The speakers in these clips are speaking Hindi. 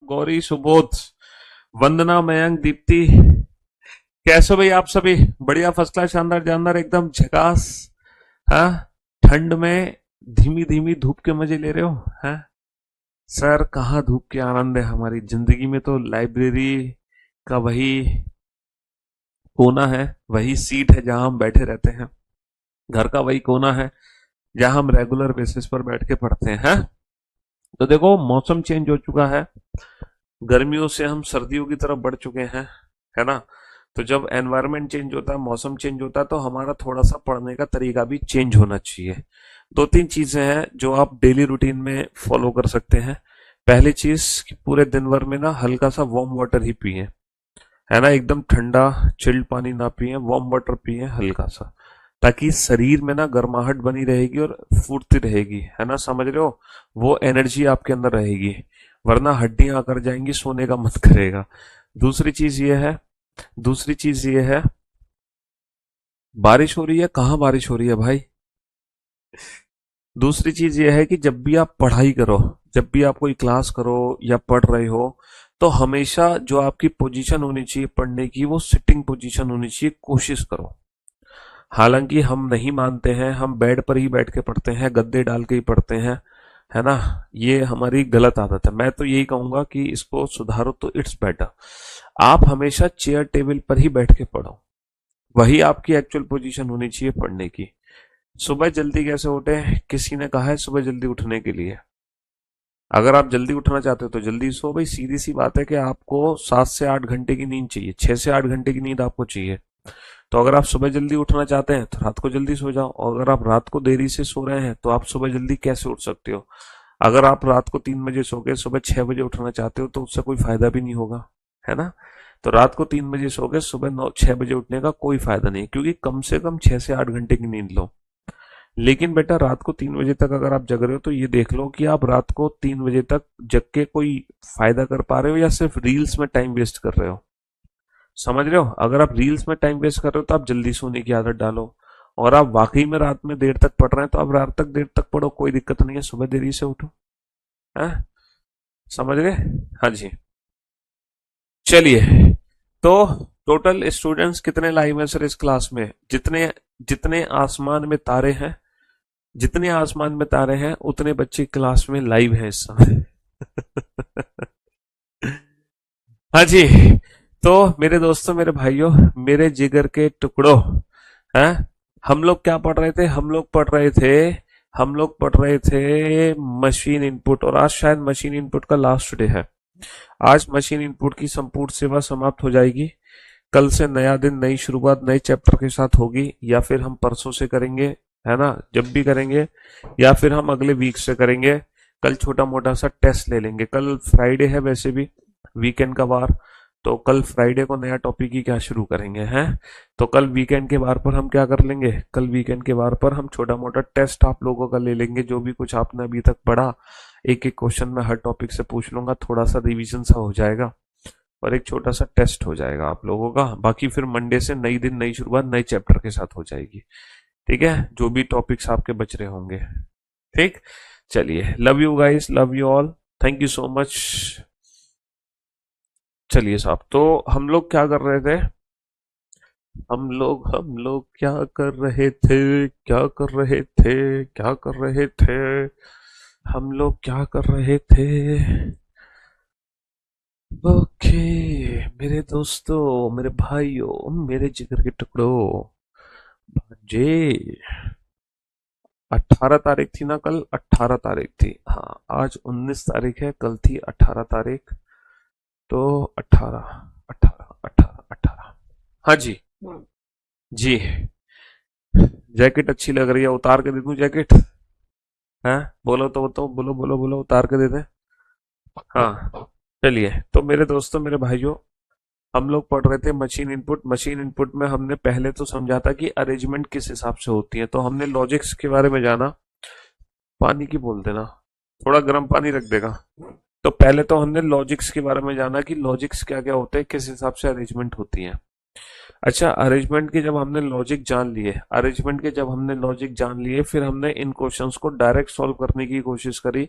गौरी, सुबोध, वंदना, मयंक, दीप्ति, कैसे हो भाई आप सभी? बढ़िया, फर्स्ट क्लास, शानदार जानदार, एकदम झकास। हाँ, ठंड में धीमी धीमी धूप के मजे ले रहे हो? हाँ सर, कहाँ धूप के आनंद है हमारी जिंदगी में, तो लाइब्रेरी का वही कोना है, वही सीट है जहां हम बैठे रहते हैं। घर का वही कोना है जहां हम रेगुलर बेसिस पर बैठ के पढ़ते हैं, हाँ? तो देखो, मौसम चेंज हो चुका है। गर्मियों से हम सर्दियों की तरफ बढ़ चुके हैं, है ना? तो जब एनवायरनमेंट चेंज होता है, मौसम चेंज होता है, तो हमारा थोड़ा सा पढ़ने का तरीका भी चेंज होना चाहिए। दो तीन चीजें हैं जो आप डेली रूटीन में फॉलो कर सकते हैं। पहली चीज कि पूरे दिन भर में ना हल्का सा वार्म वाटर ही पिए, है ना? एकदम ठंडा चिल्ड पानी ना पिए, वार्म वाटर पिए हल्का सा, ताकि शरीर में ना गर्माहट बनी रहेगी और फुर्ती रहेगी, है ना? समझ रहे हो? वो एनर्जी आपके अंदर रहेगी, वरना हड्डियां आकर जाएंगी, सोने का मन करेगा। दूसरी चीज ये है दूसरी चीज ये है, बारिश हो रही है, कहाँ बारिश हो रही है भाई? दूसरी चीज ये है कि जब भी आप पढ़ाई करो, जब भी आप कोई क्लास करो या पढ़ रहे हो, तो हमेशा जो आपकी पोजीशन होनी चाहिए पढ़ने की, वो सिटिंग पोजीशन होनी चाहिए, कोशिश करो। हालांकि हम नहीं मानते हैं, हम बेड पर ही बैठ के पढ़ते हैं, गद्दे डाल के ही पढ़ते हैं, है ना? ये हमारी गलत आदत है। मैं तो यही कहूंगा कि इसको सुधारो तो इट्स बेटर। आप हमेशा चेयर टेबल पर ही बैठ के पढ़ो, वही आपकी एक्चुअल पोजीशन होनी चाहिए पढ़ने की। सुबह जल्दी कैसे उठे? किसी ने कहा है सुबह जल्दी उठने के लिए? अगर आप जल्दी उठना चाहते हो तो जल्दी सो भाई, सीधी सी बात है कि आपको 7 से 8 घंटे की नींद चाहिए, 6 से 8 घंटे की नींद आपको चाहिए। तो अगर आप सुबह जल्दी उठना चाहते हैं तो रात को जल्दी सो जाओ, और अगर आप रात को देरी से सो रहे हैं तो आप सुबह जल्दी कैसे उठ सकते हो? अगर आप रात को 3 बजे सो के सुबह 6 बजे उठना चाहते हो तो उससे कोई फायदा भी नहीं होगा, है ना? तो रात को 3 बजे सो के सुबह 6 बजे उठने का कोई फायदा नहीं, क्योंकि कम से कम 6 से 8 घंटे की नींद लो। लेकिन बेटा, रात को 3 बजे तक अगर आप जग रहे हो तो ये देख लो कि आप रात को 3 बजे तक जग के कोई फायदा कर पा रहे हो या सिर्फ रील्स में टाइम वेस्ट कर रहे हो। समझ रहे हो? अगर आप रील्स में टाइम वेस्ट कर रहे हो तो आप जल्दी सोने की आदत डालो, और आप वाकई में रात में देर तक पढ़ रहे हैं तो आप रात तक देर तक पढ़ो, कोई दिक्कत नहीं है, सुबह देरी से उठो। है? समझ गए? हाँ जी। चलिए, तो टोटल स्टूडेंट्स कितने लाइव हैं सर इस क्लास में? जितने जितने आसमान में तारे हैं, जितने आसमान में तारे हैं उतने बच्चे क्लास में लाइव हैं इस समय। हाँ जी। तो मेरे दोस्तों, मेरे भाइयों, मेरे जिगर के टुकड़ों, हैं? हम लोग क्या पढ़ रहे थे? हम लोग पढ़ रहे थे मशीन इनपुट, और आज शायद मशीन इनपुट का लास्ट डे है। आज मशीन इनपुट की संपूर्ण सेवा समाप्त हो जाएगी। कल से नया दिन, नई शुरुआत नए चैप्टर के साथ होगी, या फिर हम परसों से करेंगे, है ना? जब भी करेंगे, या फिर हम अगले वीक से करेंगे। कल छोटा मोटा सा टेस्ट ले लेंगे, कल फ्राइडे है वैसे भी, वीकेंड का वार। तो कल फ्राइडे को नया टॉपिक ही क्या शुरू करेंगे, हैं? तो कल वीकेंड के वार पर हम क्या कर लेंगे? कल वीकेंड के वार पर हम छोटा मोटा टेस्ट आप लोगों का ले लेंगे, जो भी कुछ आपने अभी तक पढ़ा। एक एक क्वेश्चन में हर टॉपिक से पूछ लूंगा, थोड़ा सा रिवीजन सा हो जाएगा, और एक छोटा सा टेस्ट हो जाएगा आप लोगों का। बाकी फिर मंडे से नई दिन, नई शुरुआत नए चैप्टर के साथ हो जाएगी। ठीक है? जो भी टॉपिक्स आपके बच रहे होंगे। ठीक? चलिए, love you guys, love you all, thank you so much. चलिए साहब, तो हम लोग क्या कर रहे थे? हम लोग क्या कर रहे थे? क्या कर रहे थे? क्या कर रहे थे? हम लोग क्या कर रहे थे? ओके, मेरे दोस्तों, मेरे भाइयों, मेरे जिगर के टुकड़ों, भांजे, 18 तारीख थी ना कल? 18 तारीख थी, हाँ। आज 19 तारीख है, कल थी 18 तारीख। तो 18, 18, 18, 18। हाँ जी। जी। जैकेट अच्छी लग रही है, उतार के दे दूं जैकेट? हैं? बोलो तो बताओ, बोलो बोलो बोलो, उतार के दे दे। हाँ। चलिए, तो मेरे दोस्तों, मेरे भाइयों, हम लोग पढ़ रहे थे मशीन इनपुट। मशीन इनपुट में हमने पहले तो समझा था कि अरेंजमेंट किस हिसाब से होती है, तो हमने लॉजिक्स के बारे में जाना। पानी की बोल देना, थोड़ा गर्म पानी रख देगा। तो पहले तो हमने लॉजिक्स के बारे में जाना कि लॉजिक्स क्या क्या होते हैं, किस हिसाब से अरेंजमेंट होती है। अच्छा, अरेंजमेंट के जब हमने लॉजिक जान लिए, फिर हमने इन क्वेश्चंस को डायरेक्ट सॉल्व करने की कोशिश करी,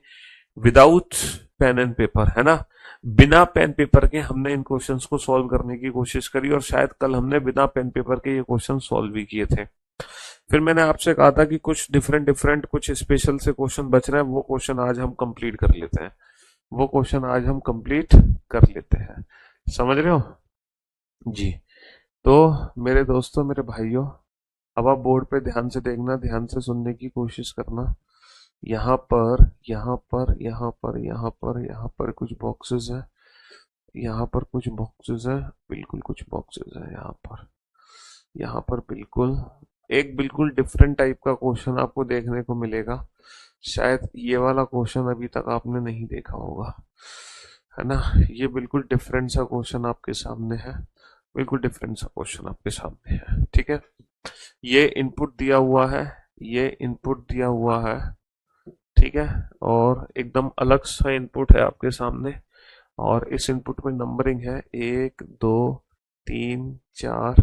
विदाउट पेन एंड पेपर, है ना? बिना पेन पेपर के हमने इन क्वेश्चंस को सॉल्व करने की कोशिश करी, और शायद कल हमने बिना पेन पेपर के ये क्वेश्चन सॉल्व भी किए थे। फिर मैंने आपसे कहा था कि कुछ डिफरेंट डिफरेंट कुछ स्पेशल से क्वेश्चन बच रहे हैं, वो क्वेश्चन आज हम कंप्लीट कर लेते हैं। वो क्वेश्चन आज हम कंप्लीट कर लेते हैं। समझ रहे हो जी? तो मेरे दोस्तों, मेरे भाइयों, अब आप बोर्ड पे ध्यान से देखना, ध्यान से सुनने की कोशिश करना। यहाँ पर, यहाँ पर, यहाँ पर, यहाँ पर, यहाँ पर कुछ बॉक्सेस हैं, यहाँ पर कुछ बॉक्सेस हैं, बिल्कुल कुछ बॉक्सेस हैं यहाँ पर, यहाँ पर बिल्कुल एक बिल्कुल डिफरेंट टाइप का क्वेश्चन आपको देखने को मिलेगा। शायद ये वाला क्वेश्चन अभी तक आपने नहीं देखा होगा, है ना? ये बिल्कुल डिफरेंट सा क्वेश्चन आपके सामने है, बिल्कुल डिफरेंट सा क्वेश्चन आपके सामने है। ठीक है, ये इनपुट दिया हुआ है, ये इनपुट दिया हुआ है, ठीक है, और एकदम अलग सा इनपुट है आपके सामने, और इस इनपुट में नंबरिंग है 1 2 3 4,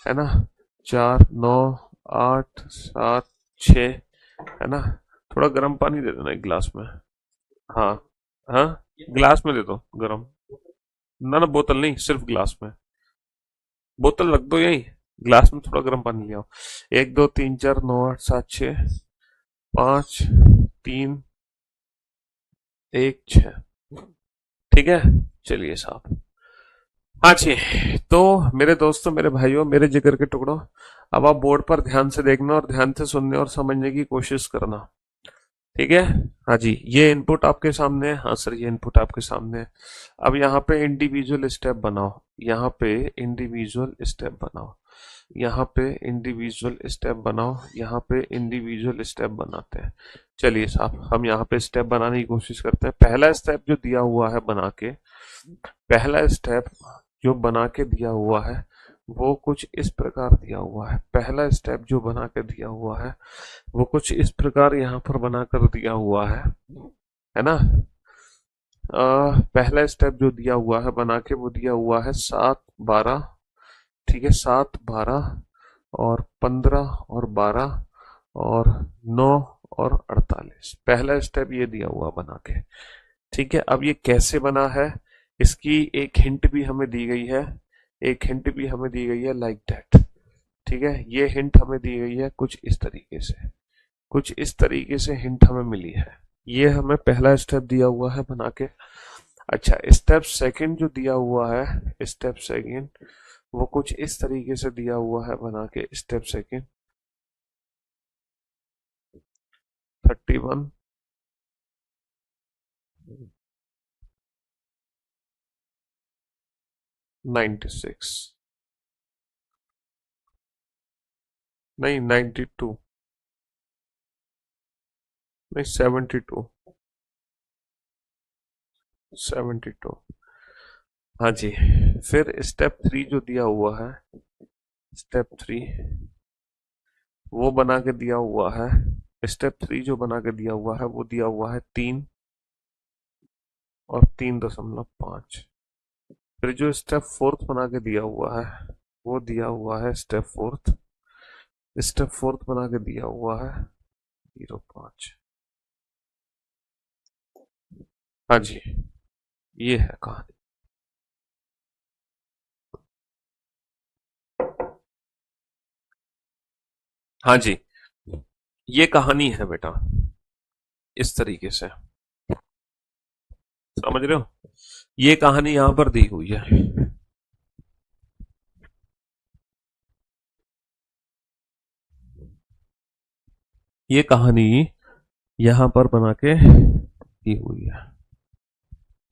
है ना? 4 9 8 7 6, है ना? थोड़ा गर्म पानी दे देना एक गिलास में। हाँ, हाँ, गिलास में दे दो गर्म। ना ना, बोतल नहीं, सिर्फ गिलास में। बोतल रख दो यहीं, गिलास में थोड़ा गर्म पानी ले आओ। 1 2 3 4 9 8 7 6 5 3 1 6। ठीक है, चलिए साहब। हाँ जी, तो मेरे दोस्तों, मेरे भाइयों, मेरे जिगर के टुकड़ों, अब आप बोर्ड पर ध्यान से देखना और ध्यान से सुनने और समझने की कोशिश करना। ठीक है? हाँ जी, ये इनपुट आपके सामने है। हाँ सर, ये इनपुट आपके सामने है। अब यहाँ पे इंडिविजुअल स्टेप बनाओ, यहाँ पे इंडिविजुअल स्टेप बनाओ, यहाँ पे इंडिविजुअल स्टेप बनाओ, यहाँ पे इंडिविजुअल स्टेप बनाते हैं। चलिए साहब, हम यहाँ पे स्टेप बनाने की कोशिश करते हैं। पहला स्टेप जो दिया हुआ है बना के, पहला स्टेप जो बना के दिया हुआ है वो कुछ इस प्रकार दिया हुआ है। पहला स्टेप जो बना के दिया हुआ है वो कुछ इस प्रकार यहाँ पर बनाकर दिया हुआ है ना? पहला स्टेप जो दिया हुआ है बना के, वो दिया हुआ है 7 12, ठीक है, 7 12 और 15 और 12 और 9 और 48। पहला स्टेप ये दिया हुआ बना के। ठीक है, अब ये कैसे बना है इसकी एक हिंट भी हमें दी गई है, एक हिंट भी हमें दी गई है, लाइक दैट। ठीक है, ये हिंट हमें दी गई है कुछ इस तरीके से, कुछ इस तरीके से हिंट हमें मिली है। ये हमें पहला स्टेप दिया हुआ है बना के। अच्छा, स्टेप सेकंड जो दिया हुआ है, स्टेप सेकंड वो कुछ इस तरीके से दिया हुआ है बना के। स्टेप सेकंड 31 96, नहीं 92, नहीं 72, 72। हाँ जी, फिर स्टेप 3 जो दिया हुआ है, स्टेप 3 वो बना के दिया हुआ है। स्टेप 3 जो बना के दिया हुआ है वो दिया हुआ है 3 और 3.5। फिर जो स्टेप फोर्थ बना के दिया हुआ है वो दिया हुआ है स्टेप फोर्थ, स्टेप फोर्थ बना के दिया हुआ है 0.5। हाँ जी, ये है कहानी। हाँ जी, ये कहानी है बेटा, इस तरीके से समझ रहे हो? ये कहानी यहाँ पर दी हुई है। ये कहानी यहाँ पर बना के दी हुई है।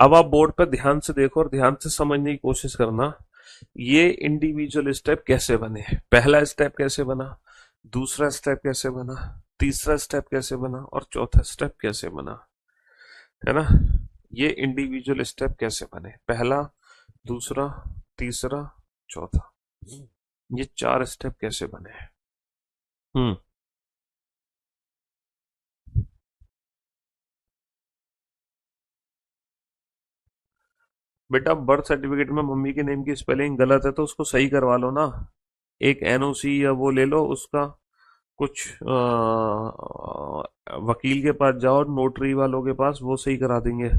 अब आप बोर्ड पर ध्यान से देखो और ध्यान से समझने की कोशिश करना, ये इंडिविजुअल स्टेप कैसे बने। पहला स्टेप कैसे बना, दूसरा स्टेप कैसे बना, तीसरा स्टेप कैसे बना और चौथा स्टेप कैसे बना, है ना? ये इंडिविजुअल स्टेप कैसे बने, पहला, दूसरा, तीसरा, चौथा, ये 4 स्टेप कैसे बने। हम्म, बेटा बर्थ सर्टिफिकेट में मम्मी के नेम की स्पेलिंग गलत है तो उसको सही करवा लो ना। एक एनओसी या वो ले लो उसका, कुछ वकील के पास जाओ, नोटरी वालों के पास, वो सही करा देंगे।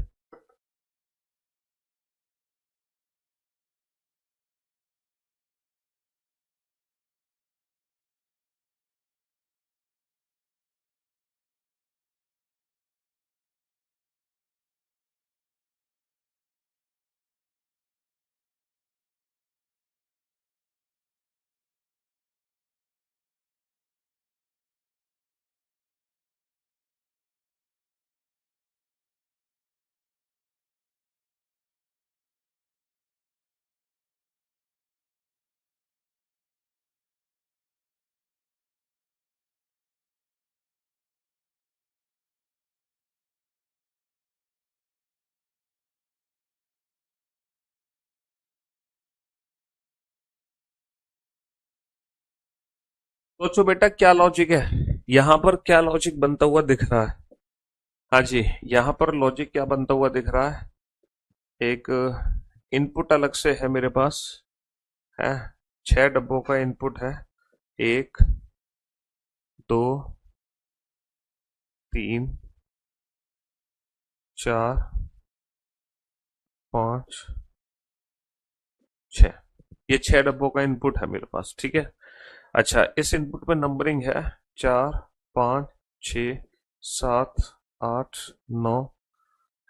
सोचो बेटा क्या लॉजिक है, यहां पर क्या लॉजिक बनता हुआ दिख रहा है। हाँ जी, यहाँ पर लॉजिक क्या बनता हुआ दिख रहा है। एक इनपुट अलग से है मेरे पास, है 6 डब्बों का इनपुट है। 1, 2, 3, 4, 5, 6। ये 6 डब्बों का इनपुट है मेरे पास, ठीक है। अच्छा, इस इनपुट में नंबरिंग है 4, 5, 6, 7, 8, 9,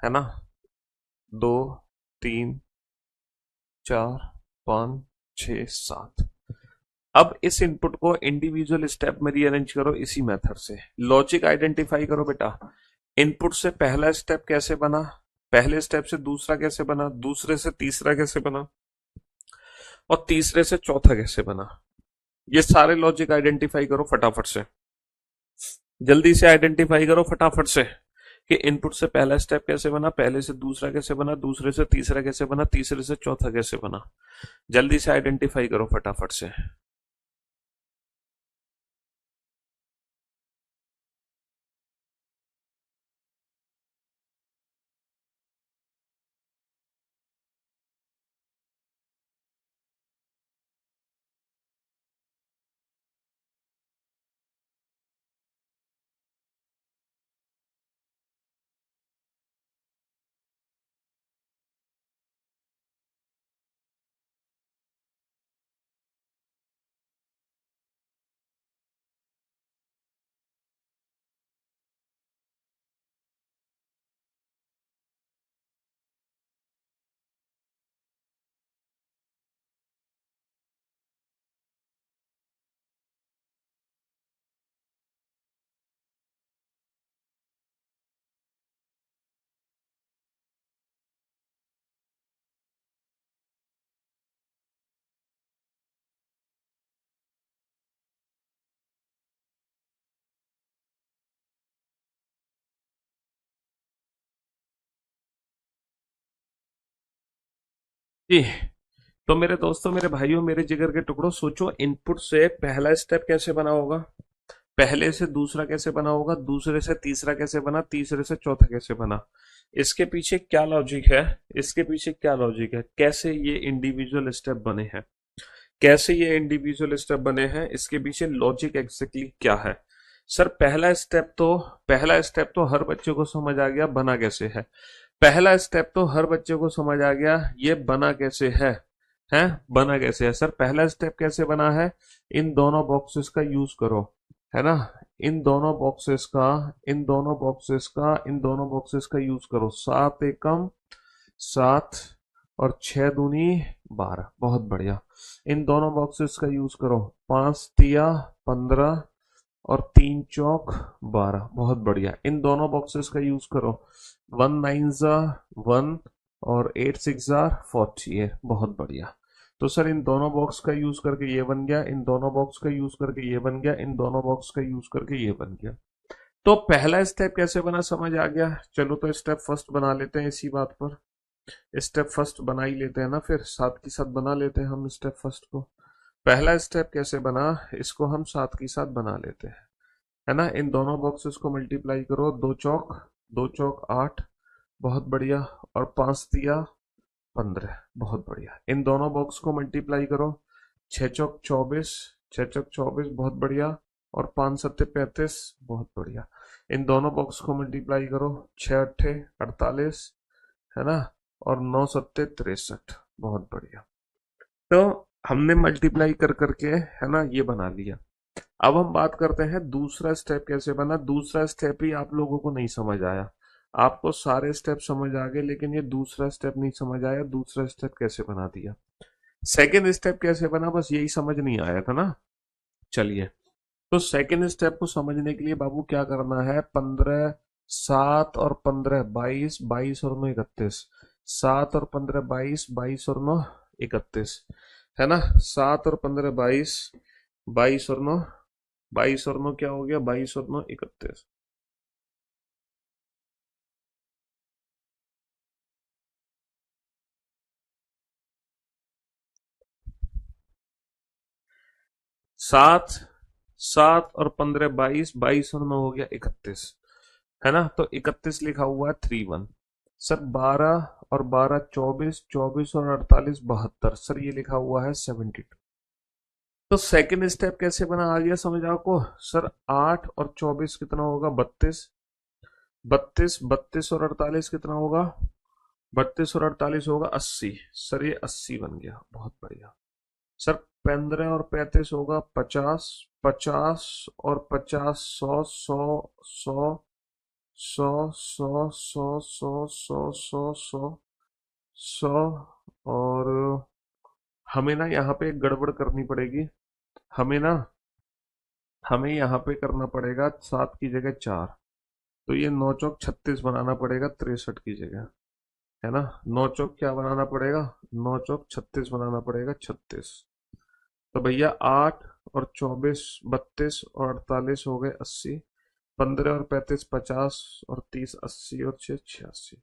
है ना। 2, 3, 4, 5, 6, 7। अब इस इनपुट को इंडिविजुअल स्टेप में रीअरेंज करो इसी मेथड से। लॉजिक आइडेंटिफाई करो बेटा। इनपुट से पहला स्टेप कैसे बना, पहले स्टेप से दूसरा कैसे बना, दूसरे से तीसरा कैसे बना, और तीसरे से चौथा कैसे बना। ये सारे लॉजिक आइडेंटिफाई करो फटाफट से, जल्दी से आइडेंटिफाई करो फटाफट से कि इनपुट से पहला स्टेप कैसे बना, पहले से दूसरा कैसे बना, दूसरे से तीसरा कैसे बना, तीसरे से चौथा कैसे बना। जल्दी से आइडेंटिफाई करो फटाफट से। जी, तो मेरे दोस्तों, मेरे भाइयों, मेरे जिगर के टुकड़ों, सोचो इनपुट से पहला स्टेप कैसे बना होगा, पहले से दूसरा कैसे बना होगा, दूसरे से तीसरा कैसे बना, तीसरे से चौथा कैसे बना। इसके पीछे क्या लॉजिक है, इसके पीछे क्या लॉजिक है, कैसे ये इंडिविजुअल स्टेप बने हैं, कैसे ये इंडिविजुअल स्टेप बने हैं, इसके पीछे लॉजिक एग्जैक्टली क्या है। सर पहला स्टेप तो हर बच्चे को समझ आ गया बना कैसे है। पहला स्टेप तो हर बच्चे को समझ आ गया ये बना कैसे है बना कैसे है। सर पहला स्टेप कैसे बना है, इन दोनों बॉक्सेस का यूज करो, है ना। इन दोनों बॉक्सेस का इन दोनों बॉक्सेस का यूज करो। 7 एकम 7 और 6 दूनी 12, बहुत बढ़िया। इन दोनों बॉक्सेस का यूज करो। 5 तिया 15 और 3 चौक 12, बहुत बढ़िया। इन दोनों बॉक्सेस का यूज करो। 1 9 1 और 8 6 40, बहुत बढ़िया। तो सर इन दोनों बॉक्स का यूज करके ये बन गया, इन दोनों बॉक्स का यूज करके ये बन गया, इन दोनों बॉक्स का यूज करके ये बन गया। तो पहला स्टेप कैसे बना समझ आ गया। चलो तो स्टेप फर्स्ट बना लेते हैं इसी बात पर। स्टेप फर्स्ट बना ही लेते हैं ना, फिर साथ के साथ बना लेते हैं हम स्टेप फर्स्ट को। पहला स्टेप कैसे बना, इसको हम साथ के साथ बना लेते हैं, है ना। इन दोनों बॉक्सेस को मल्टीप्लाई करो। 2 चौक 8, बहुत बढ़िया। और 5 तिया 15, बहुत बढ़िया। इन दोनों बॉक्स को मल्टीप्लाई करो। 6 चौक 24, 6 चौक 24, बहुत बढ़िया। और 5 सत्ते 35, बहुत बढ़िया। इन दोनों बॉक्स को मल्टीप्लाई करो। 6 अट्ठे 48, है ना। और 9 सत्ते 63, बहुत बढ़िया। तो हमने मल्टीप्लाई कर करके, है ना, ये बना लिया। अब हम बात करते हैं दूसरा स्टेप कैसे बना। दूसरा स्टेप ही आप लोगों को नहीं समझ आया। आपको सारे स्टेप समझ आ गए लेकिन ये दूसरा स्टेप नहीं समझ आया। दूसरा स्टेप कैसे बना दिया, सेकेंड स्टेप कैसे बना, बस यही समझ नहीं आया था ना। चलिए, तो सेकेंड स्टेप को समझने के लिए बाबू क्या करना है। 15 7 और 15 22, 22 और 9 31, 7 और 15 22, 22 और 9 31, है ना। 7 और 15 22, 22 और 9, 22 और 9 क्या हो गया, 22 और 9 31। 7 7 और 15 22, 22 और 9 हो गया 31, है ना। तो 31 लिखा हुआ है 31। सर 12 और 12 24, 24 और 48 72, सर ये लिखा हुआ है 72। तो सेकंड स्टेप कैसे बना, आ गया समझ आपको। सर 8 और 24 कितना होगा, 32। 32, 32 और 48 कितना होगा, 32 और 48 होगा 80। सर ये 80 बन गया, बहुत बढ़िया। सर 15 और 35 होगा 50। 50 और 50 100, 100, 100, 100, 100, 100, 100, 100, 100, 100। और हमें ना यहाँ पे एक गड़बड़ करनी पड़ेगी। हमें ना हमें यहाँ पे करना पड़ेगा 7 की जगह 4। तो ये 9 चौक 36 बनाना पड़ेगा 63 की जगह, है ना। 9 चौक क्या बनाना पड़ेगा, 9 चौक 36 बनाना पड़ेगा 36। तो भैया 8 और 24 32 और 48 हो गए 80। 15 और 35 50 और 30 80 और 6 86।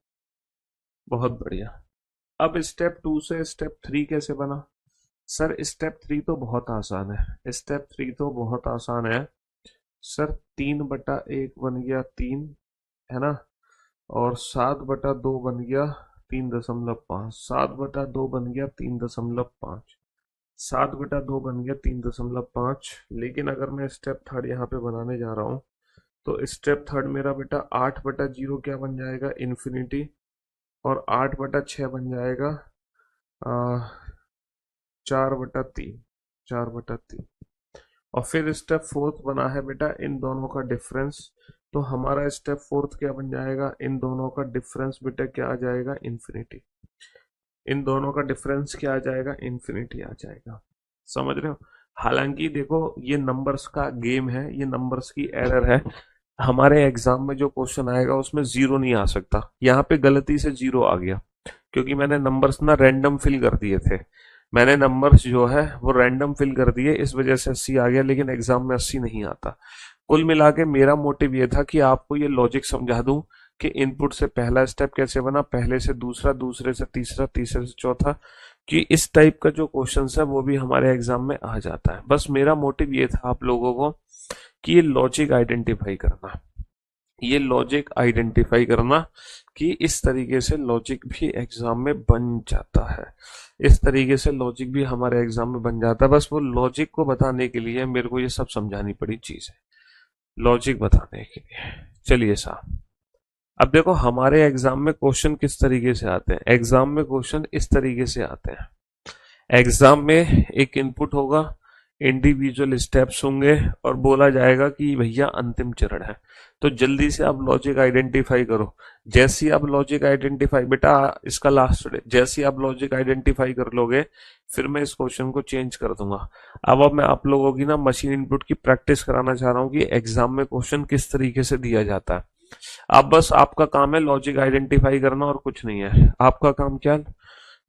बहुत बढ़िया। अब स्टेप 2 से स्टेप 3 कैसे बना। सर स्टेप 3 तो बहुत आसान है, स्टेप 3 तो बहुत आसान है। सर 3/1 बन गया 3, है ना। और 7/2 बन गया 3.5। 7/2 बन गया 3.5। 7/2 बन गया 3.5। लेकिन अगर मैं स्टेप थर्ड यहाँ पे बनाने जा रहा हूँ, तो स्टेप थर्ड मेरा बेटा 8/0 क्या बन जाएगा, इन्फिनिटी। और 8/6 बन जाएगा 4/3। 4/3। और फिर स्टेप फोर्थ बना है बेटा इन दोनों का डिफरेंस। तो हमारा स्टेप फोर्थ क्या बन जाएगा, इन दोनों का डिफरेंस बेटा क्या आ जाएगा, इन्फिनिटी। इन दोनों का डिफरेंस क्या आ जाएगा, इन्फिनिटी आ जाएगा। समझ रहे हो। हालांकि देखो ये नंबर्स का गेम है, ये नंबर्स की एरर है। हमारे एग्जाम में जो क्वेश्चन आएगा उसमें जीरो नहीं आ सकता। यहाँ पे गलती से जीरो आ गया, क्योंकि मैंने नंबर्स ना रैंडम फिल कर दिए थे। मैंने नंबर्स जो है वो रैंडम फिल कर दिए, इस वजह से 80 आ गया, लेकिन एग्जाम में 80 नहीं आता। कुल मिला के मेरा मोटिव ये था कि आपको ये लॉजिक समझा दूं कि इनपुट से पहला स्टेप कैसे बना, पहले से दूसरा, दूसरे से तीसरा, तीसरे से चौथा, कि इस टाइप का जो क्वेश्चन है वो भी हमारे एग्जाम में आ जाता है। बस मेरा मोटिव ये था आप लोगों को कि ये लॉजिक आइडेंटिफाई करना, ये लॉजिक आइडेंटिफाई करना कि इस तरीके से लॉजिक भी एग्जाम में बन जाता है। इस तरीके से लॉजिक भी हमारे एग्जाम में बन जाता है। बस वो लॉजिक को बताने के लिए मेरे को ये सब समझानी पड़ी चीज है, लॉजिक बताने के लिए। चलिए साहब, अब देखो हमारे एग्जाम में क्वेश्चन किस तरीके से आते हैं। एग्जाम में क्वेश्चन इस तरीके से आते हैं। एग्जाम में एक इनपुट होगा, इंडिविजुअल स्टेप्स होंगे, और बोला जाएगा कि भैया अंतिम चरण है। तो जल्दी से आप लॉजिक आइडेंटिफाई करो। जैसे ही आप लॉजिक आइडेंटिफाई, बेटा इसका लास्ट डे, जैसे ही आप लॉजिक आइडेंटिफाई कर लोगे, फिर मैं इस क्वेश्चन को चेंज कर दूंगा। अब मैं आप लोगों की ना मशीन इनपुट की प्रैक्टिस कराना चाह रहा हूँ कि एग्जाम में क्वेश्चन किस तरीके से दिया जाता है। अब बस आपका काम है लॉजिक आइडेंटिफाई करना, और कुछ नहीं है। आपका काम क्या है,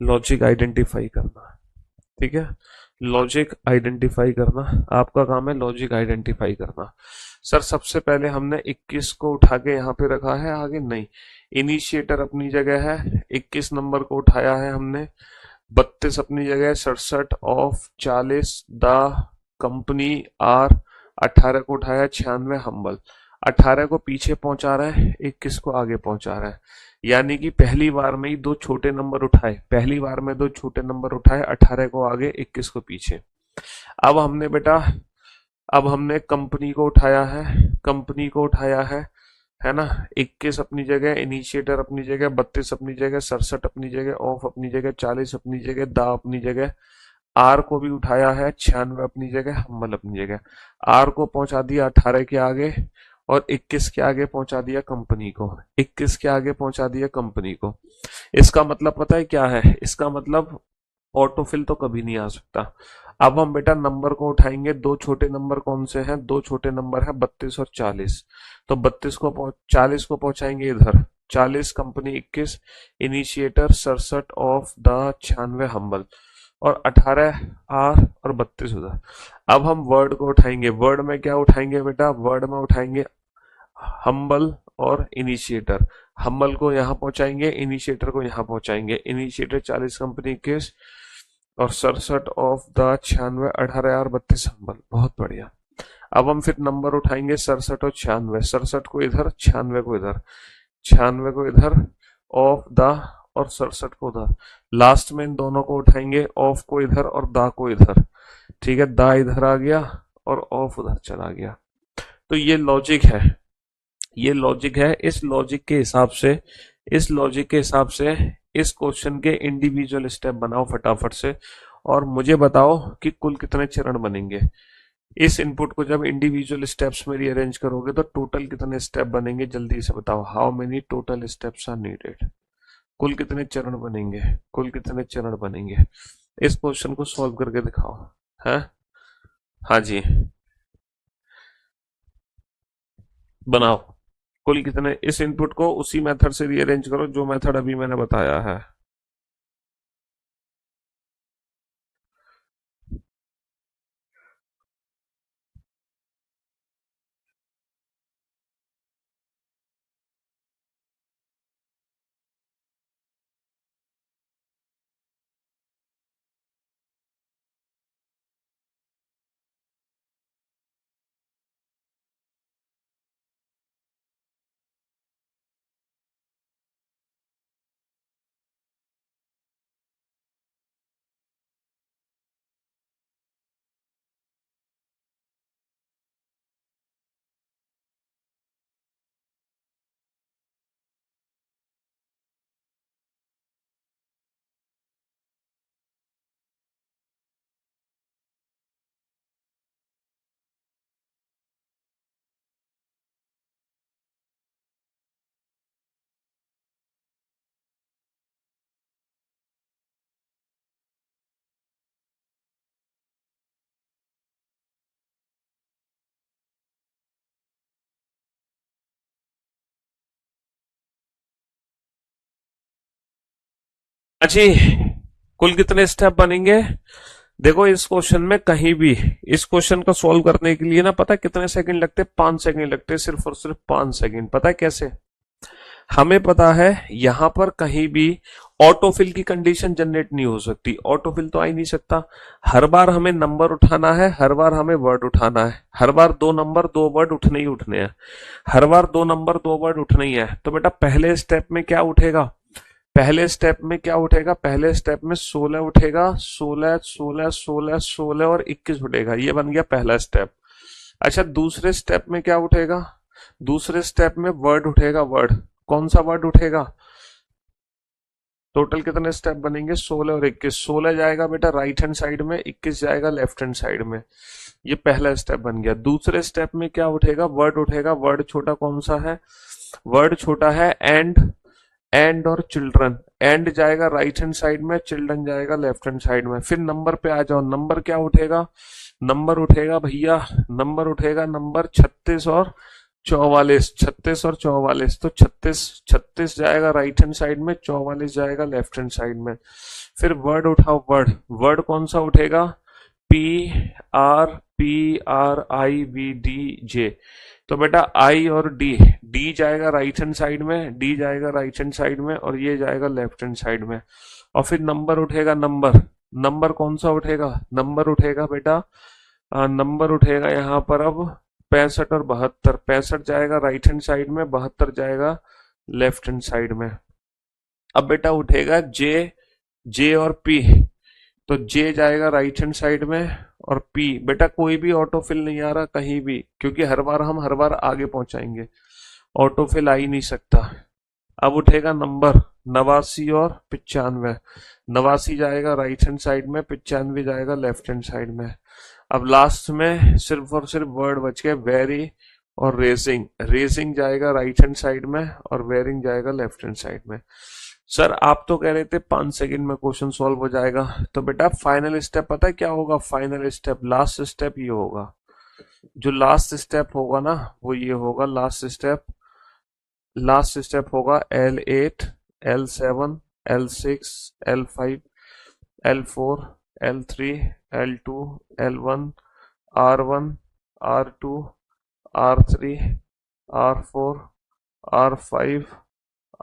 लॉजिक आइडेंटिफाई करना। ठीक है, लॉजिक आइडेंटिफाई करना आपका काम है, लॉजिक आइडेंटिफाई करना। सर सबसे पहले हमने 21 को उठा के यहाँ पे रखा है, आगे नहीं। इनिशिएटर अपनी जगह है, 21 नंबर को उठाया है हमने। 32 अपनी जगह है, 67 ऑफ 40 द कंपनी आर। 18 को उठाया 96 हम्बल। 18 को पीछे पहुंचा रहा है, 21 को आगे पहुंचा रहा है। यानी कि पहली बार में ही दो छोटे नंबर उठाए, पहली बार में दो छोटे नंबर उठाए, 18 को आगे 21 को पीछे। अब हमने बेटा, अब हमने कंपनी को उठाया है, कंपनी को उठाया है ना। 21 अपनी जगह, इनिशिएटर अपनी जगह, 32 अपनी जगह, 67 अपनी जगह, ऑफ अपनी जगह, 40 अपनी जगह, दा अपनी जगह। आर को भी उठाया है, 96 अपनी जगह, हम्बल अपनी जगह। आर को पहुंचा दिया 18 के आगे, और 21 के आगे पहुंचा दिया कंपनी को। 21 के आगे पहुंचा दिया कंपनी को। इसका मतलब पता है क्या है, इसका मतलब ऑटोफिल तो कभी नहीं आ सकता। अब हम बेटा नंबर को उठाएंगे, दो छोटे नंबर कौन से हैं, दो छोटे नंबर है 32 और 40। तो 40 को पहुंचाएंगे इधर, 40 company 21, initiator 67 of the 96 humble, और 18 आर, और 32 उधर। अब हम वर्ड को उठाएंगे, वर्ड में क्या उठाएंगे बेटा, वर्ड में उठाएंगे हम्बल और इनिशिएटर। हम्बल को यहाँ पहुंचाएंगे, इनिशिएटर को यहाँ पहुंचाएंगे। इनिशिएटर 40 कंपनी 21, और 67 ऑफ द 96 18 और 32 हम्बल। बहुत बढ़िया। अब हम फिर नंबर उठाएंगे 67 और 96, 67 को इधर, 96 को इधर, 96 को इधर, ऑफ द और 67 को उधर, लास्ट में इन दोनों को उठाएंगे, ऑफ को इधर और दा को इधर, ठीक है, दा इधर आ गया और ऑफ उधर चला गया। तो ये लॉजिक है, ये लॉजिक है। इस लॉजिक के हिसाब से, इस लॉजिक के हिसाब से इस क्वेश्चन के इंडिविजुअल स्टेप बनाओ फटाफट से, और मुझे बताओ कि कुल कितने चरण बनेंगे। इस इनपुट को जब इंडिविजुअल स्टेप्स में रीअरेंज करोगे तो टोटल कितने स्टेप बनेंगे, जल्दी से बताओ। How many total steps are needed, कुल कितने चरण बनेंगे, कुल कितने चरण बनेंगे। इस क्वेश्चन को सॉल्व करके दिखाओ। है, हाँ जी, बनाओ। कुल कितने, इस इनपुट को उसी मेथड से रीअरेंज करो जो मेथड अभी मैंने बताया है। जी, कुल कितने स्टेप बनेंगे। देखो इस क्वेश्चन में कहीं भी, इस क्वेश्चन को सॉल्व करने के लिए ना पता है कितने सेकंड लगते, 5 सेकंड लगते, सिर्फ और सिर्फ 5 सेकंड। पता है कैसे, हमें पता है यहां पर कहीं भी ऑटोफिल की कंडीशन जनरेट नहीं हो सकती, ऑटोफिल तो आ ही नहीं सकता। हर बार हमें नंबर उठाना है, हर बार हमें वर्ड उठाना है, हर बार 2 नंबर 2 वर्ड उठने ही उठने हैं, हर बार 2 नंबर 2 वर्ड उठने ही है। तो बेटा पहले स्टेप में क्या उठेगा, पहले स्टेप में क्या उठेगा, पहले स्टेप में 16 उठेगा, 16 16 16 16 और 21 उठेगा, ये बन गया पहला स्टेप। अच्छा दूसरे स्टेप में क्या उठेगा, दूसरे स्टेप में वर्ड उठेगा, वर्ड कौन सा वर्ड उठेगा। टोटल कितने स्टेप बनेंगे, 16 और 21, 16 जाएगा बेटा राइट हैंड साइड में, 21 जाएगा लेफ्ट हैंड साइड में, ये पहला स्टेप बन गया। दूसरे स्टेप में क्या उठेगा, वर्ड उठेगा, वर्ड छोटा कौन सा है, वर्ड छोटा है एंड और चिल्ड्रन, एंड जाएगा राइट हैंड साइड में, चिल्ड्रन जाएगा लेफ्ट हैंड साइड में। फिर नंबर पे आ जाओ, नंबर क्या उठेगा, नंबर उठेगा भैया, नंबर उठेगा नंबर 36 और 44, 36 और 44, तो 36 36 जाएगा राइट हैंड साइड में, 44 जाएगा लेफ्ट हैंड साइड में। फिर वर्ड उठाओ, वर्ड वर्ड कौन सा उठेगा, PRIVD J। तो बेटा आई और डी, डी जाएगा राइट हैंड साइड में, डी जाएगा राइट हैंड साइड में और ये जाएगा लेफ्ट हैंड साइड में। और फिर नंबर उठेगा, नंबर नंबर कौन सा उठेगा, नंबर उठेगा बेटा, नंबर उठेगा यहाँ पर अब 65 और 72, 65 जाएगा राइट हैंड साइड में, 72 जाएगा लेफ्ट हैंड साइड में। अब बेटा उठेगा जे, जे और पी, तो जे जाएगा राइट हैंड साइड में और पी, बेटा कोई भी ऑटोफिल नहीं आ रहा कहीं भी, क्योंकि हर बार आगे पहुंचाएंगे, ऑटोफिल आ ही नहीं सकता। अब उठेगा नंबर 89 और 95, 89 जाएगा राइट हैंड साइड में, 95 जाएगा लेफ्ट हैंड साइड में। अब लास्ट में सिर्फ और सिर्फ वर्ड बच गए वेरी और रेसिंग, रेसिंग जाएगा राइट हैंड साइड में और वेरिंग जाएगा लेफ्ट हैंड साइड में। सर आप तो कह रहे थे 5 सेकंड में क्वेश्चन सॉल्व हो जाएगा, तो बेटा फाइनल स्टेप पता है क्या होगा, फाइनल स्टेप लास्ट स्टेप ये होगा, जो लास्ट स्टेप होगा ना वो ये होगा, लास्ट स्टेप होगा L8 L7 L6 L5 L4 L3 L2 L1 R1 R2 R3 R4 R5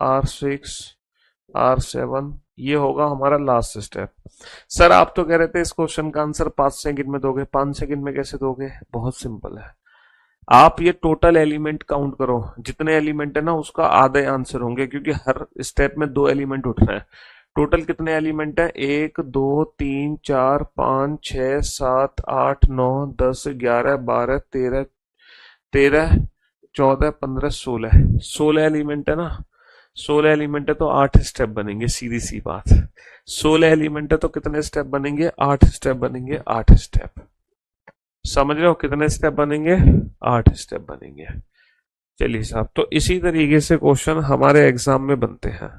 R6 R7, ये होगा हमारा लास्ट स्टेप। सर आप तो कह रहे थे इस क्वेश्चन का आंसर 5 सेकंड में दोगे, 5 सेकंड में कैसे दोगे, बहुत सिंपल है। आप ये टोटल एलिमेंट काउंट करो, जितने एलिमेंट है ना उसका आधे आंसर होंगे, क्योंकि हर स्टेप में दो एलिमेंट उठ रहे हैं। टोटल कितने एलिमेंट है? 1 2 3 4 5 6 7 8 9 10 11 12 13 13 14 15 16, 16 एलिमेंट है ना। 16 एलिमेंट है तो 8 स्टेप बनेंगे, सीधी सी बात। 16 एलिमेंट है तो कितने स्टेप बनेंगे? 8 स्टेप बनेंगे, 8 स्टेप। समझ रहे हो कितने स्टेप बनेंगे? 8 स्टेप बनेंगे। चलिए साहब, तो इसी तरीके से क्वेश्चन हमारे एग्जाम में बनते हैं।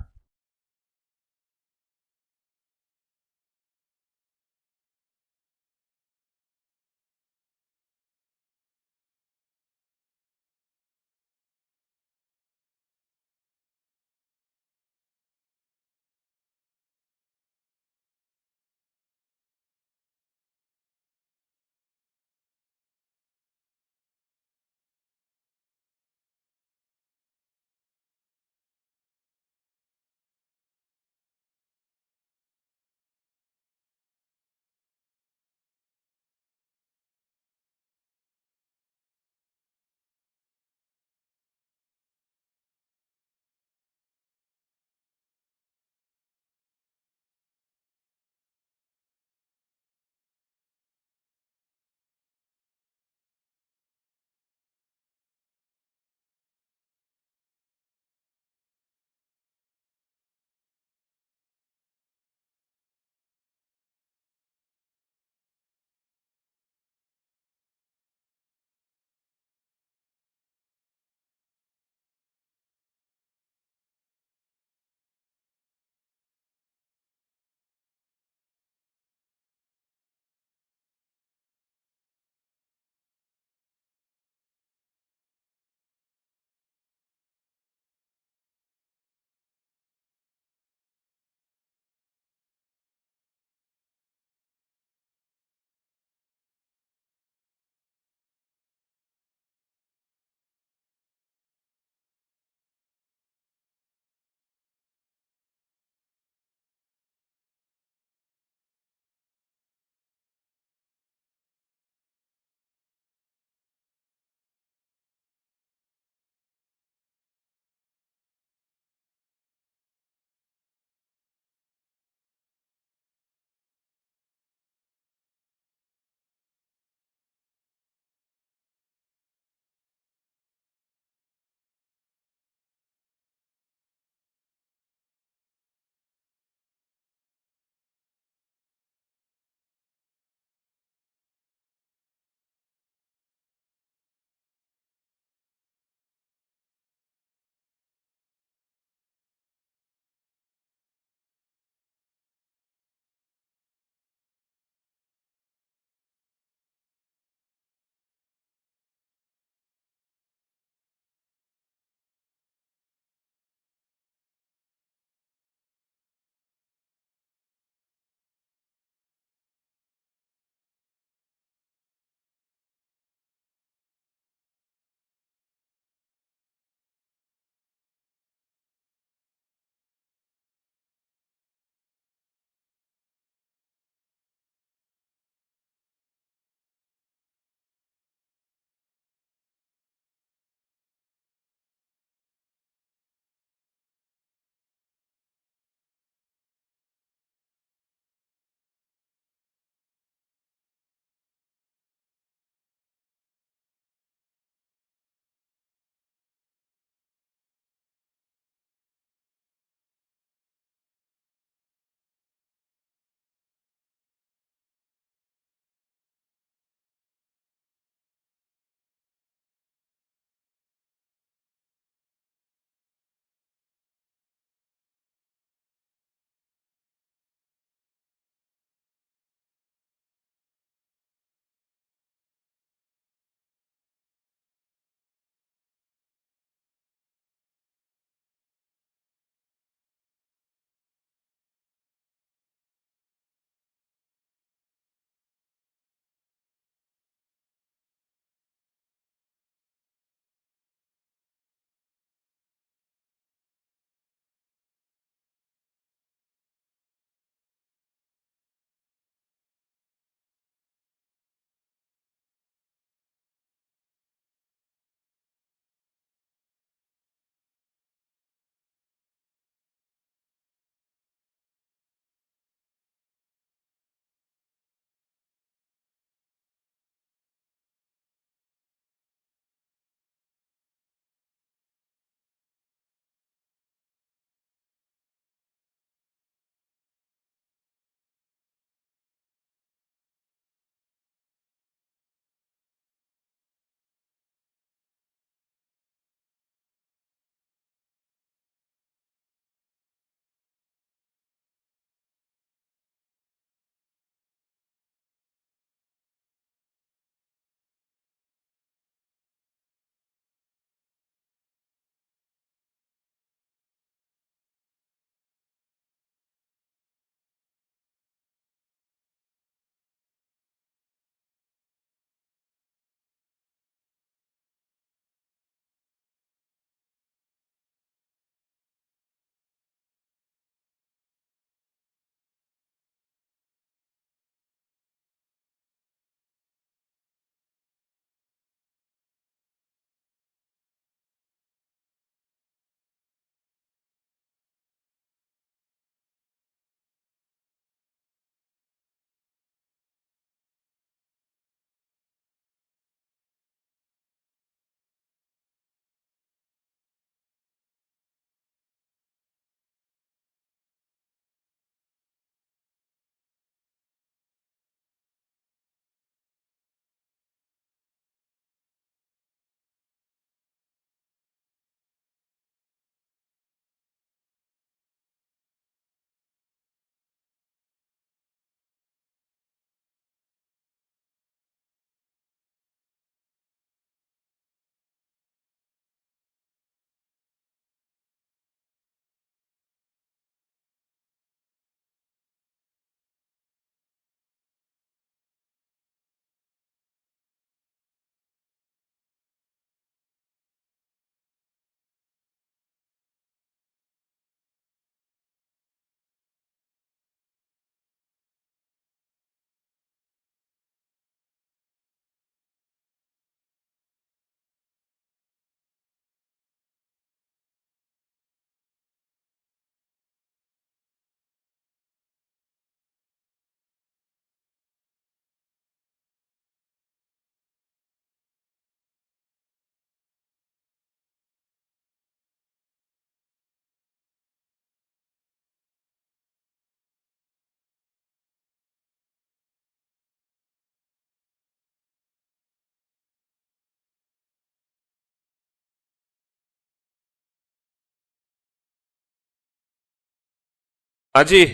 हाँ जी।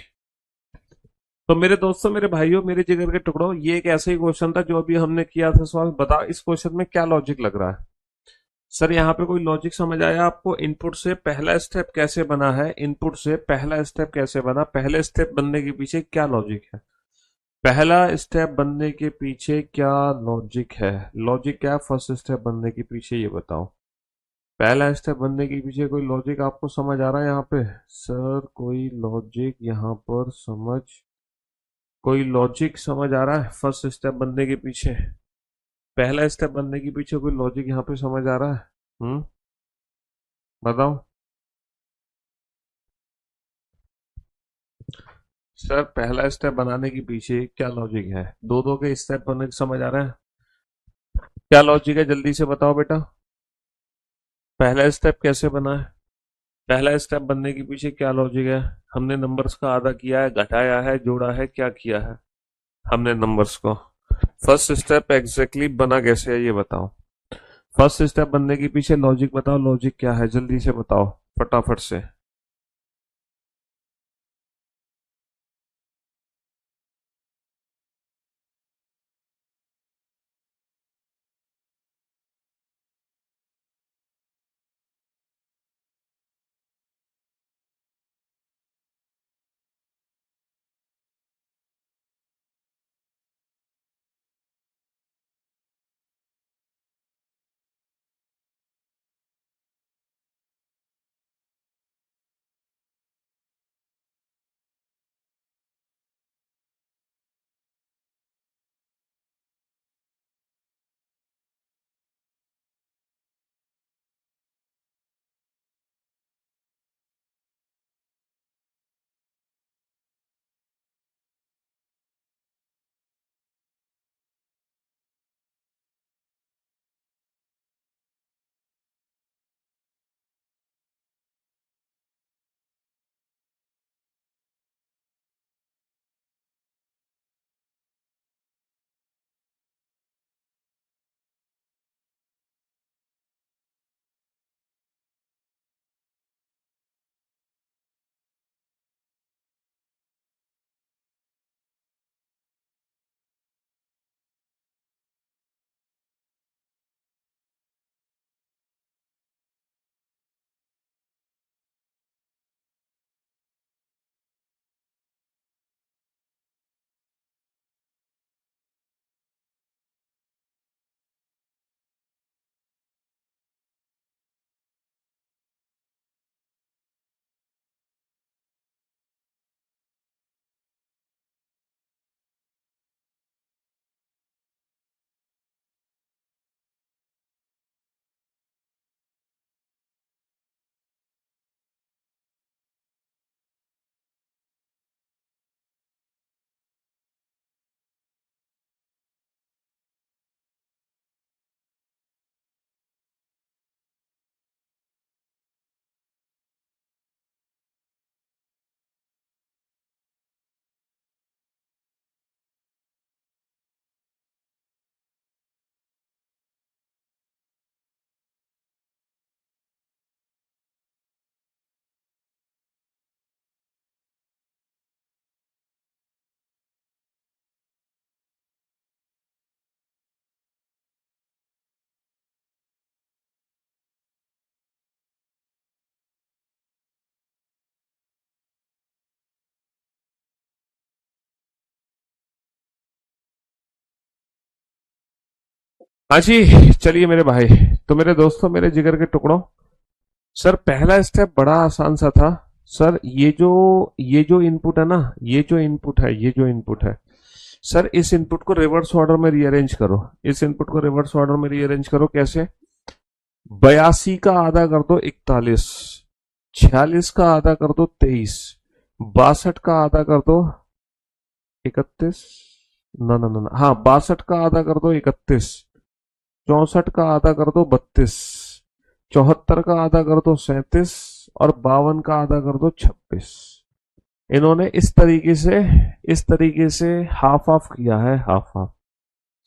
तो मेरे दोस्तों, मेरे भाइयों, मेरे जिगर के टुकड़ों, ये एक ऐसा ही क्वेश्चन था जो अभी हमने किया था सवाल। बता इस क्वेश्चन में क्या लॉजिक लग रहा है। सर यहाँ पे कोई लॉजिक समझ आया आपको? इनपुट से पहला स्टेप कैसे बना है, इनपुट से पहला स्टेप कैसे बना, पहले स्टेप बनने के पीछे क्या लॉजिक है? पहला स्टेप बनने के पीछे क्या लॉजिक है? लॉजिक क्या है फर्स्ट स्टेप बनने के पीछे, ये बताओ। पहला स्टेप बनने के पीछे कोई लॉजिक आपको समझ आ रहा है यहाँ पे? सर कोई लॉजिक यहाँ पर समझ, कोई लॉजिक समझ आ रहा है फर्स्ट स्टेप बनने के पीछे? पहला स्टेप बनने के पीछे कोई लॉजिक यहाँ पे समझ आ रहा है? बताओ। सर पहला स्टेप बनाने के पीछे क्या लॉजिक है? दो दो के स्टेप बनने के समझ आ रहा है? क्या लॉजिक है, जल्दी से बताओ बेटा। पहला स्टेप कैसे बना है? पहला स्टेप बनने के पीछे क्या लॉजिक है? हमने नंबर्स का आधा किया है, घटाया है, जोड़ा है, क्या किया है हमने नंबर्स को? फर्स्ट स्टेप एग्जैक्टली बना कैसे है, ये बताओ। फर्स्ट स्टेप बनने के पीछे लॉजिक बताओ, लॉजिक क्या है, जल्दी से बताओ, फटाफट से। हाँ जी, चलिए मेरे भाई, तो मेरे दोस्तों, मेरे जिगर के टुकड़ों, सर पहला स्टेप बड़ा आसान सा था। सर ये जो इनपुट है ना, ये जो इनपुट है सर, इस इनपुट को रिवर्स ऑर्डर में रीअरेंज करो। इस इनपुट को रिवर्स ऑर्डर में रीअरेंज करो, कैसे? 82 का आधा कर दो 41, 46 का आधा कर दो 23, 62 का आधा कर दो 31, ना ना ना ना, हाँ 62 का आधा कर दो 31, 64 का आधा कर दो 32, 74 का आधा कर दो 37, और 52 का आधा कर दो 26। इन्होंने इस तरीके से हाफ हाफ किया है, हाफ हाफ।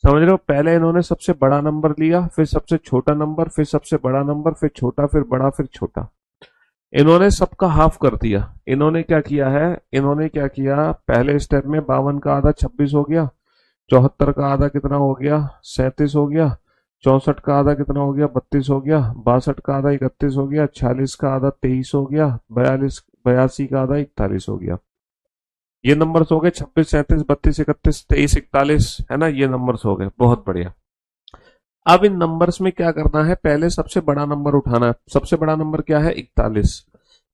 समझ रहे हो? पहले इन्होंने सबसे बड़ा नंबर लिया, फिर सबसे छोटा नंबर, फिर सबसे बड़ा नंबर, फिर छोटा, फिर बड़ा, फिर छोटा। इन्होंने सबका हाफ कर दिया। इन्होंने क्या किया है, इन्होंने क्या किया, पहले स्टेप में 52 का आधा 26 हो गया, 74 का आधा कितना हो गया 37 हो गया, 64 का आधा कितना हो गया 32 हो गया, 62 का आधा 31 हो गया, 46 का आधा 23 हो गया, 82 का आधा 41 हो गया। ये नंबर्स हो गए 26 37 32 31 23 41, है ना, ये नंबर्स हो गए, बहुत बढ़िया। अब इन नंबर्स में क्या करना है, पहले सबसे बड़ा नंबर उठाना है। सबसे बड़ा नंबर क्या है 41।